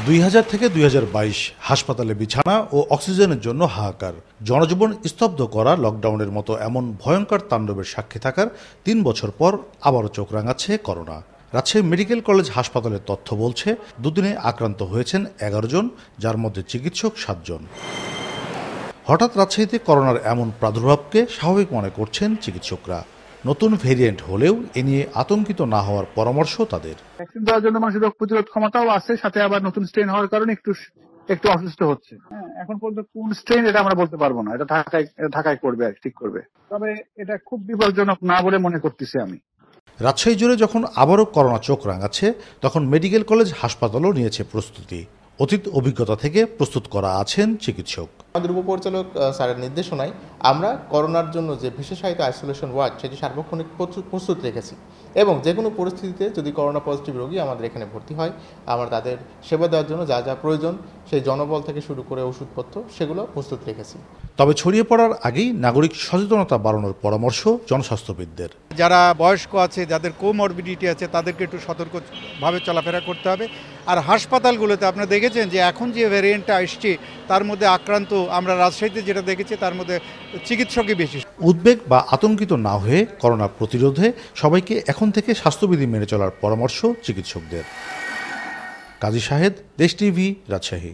2000 থেকে 2022 হাসপাতালে বিছানা ও অক্সিজেনের জন্য হাহাকার, জনজীবন স্তব্ধ করা লকডাউনের মতো এমন ভয়ঙ্কর তাণ্ডবের সাক্ষী থাকার 3 বছর পর আবারও চোখ রাঙাচ্ছে করোনা। রাজশাহী মেডিকেল কলেজ হাসপাতালের তথ্য বলছে, দুদিনে আক্রান্ত হয়েছেন 11 জন, যার মধ্যে চিকিৎসক 7 জন। হঠাৎ রাজশাহীতে করোনার এমন প্রাদুর্ভাবকে স্বাভাবিক মনে করছেন চিকিৎসকরা। নতুন ভেরিয়েন্ট হলেও এ নিয়ে আতঙ্কিত না হওয়ার পরামর্শ তাদের। ভ্যাকসিন দেওয়ার জন্য মানুষের রোগ প্রতিরোধ ক্ষমতাও আছে, সাথে আবার নতুন স্ট্রেন হওয়ার কারণে একটু অসুস্থ হচ্ছে। এখন পর্যন্ত কোন স্ট্রেন এটা আমরা বলতে পারবো না, এটা ঢাকায় করবে আর ঠিক করবে, তবে এটা খুব বিপজ্জনক না বলে মনে করতেছি আমি। রাজশাহী জুড়ে যখন আবারও করোনা চোখ রাঙাচ্ছে, তখন মেডিকেল কলেজ হাসপাতালও নিয়েছে প্রস্তুতি। অতীত অভিজ্ঞতা থেকে প্রস্তুত করা আছেন চিকিৎসক। আমাদের উপপরিচালক স্যারের নির্দেশনায় আমরা করোনার জন্য যে বিশেষায়িত আইসোলেশন ওয়ার্ড সেটি সার্বক্ষণিক প্রস্তুত রেখেছি, এবং যে কোনো পরিস্থিতিতে যদি করোনা পজিটিভ রোগী আমাদের এখানে ভর্তি হয়, আমরা তাদের সেবা দেওয়ার জন্য যা যা প্রয়োজন সেই জনবল থেকে শুরু করে ওষুধপত্র সেগুলো প্রস্তুত রেখেছি। তবে ছড়িয়ে পড়ার আগেই নাগরিক সচেতনতা বাড়ানোর পরামর্শ জনস্বাস্থ্যবিদদের। যারা বয়স্ক আছে, যাদের কোমরবিডিটি আছে, তাদেরকে একটু সতর্কভাবে চলাফেরা করতে হবে। আর হাসপাতালগুলোতে আপনারা দেখেছেন যে এখন যে ভ্যারিয়েন্টটা আসছে তার মধ্যে আক্রান্ত আমরা রাজশাহীতে যেটা দেখেছি তার মধ্যে চিকিৎসকই বেশি। উদ্বেগ বা আতঙ্কিত না হয়ে করোনা প্রতিরোধে সবাইকে এখন থেকে স্বাস্থ্যবিধি মেনে চলার পরামর্শ চিকিৎসকদের। কাজী শাহেদ, দেশ টিভি, রাজশাহী।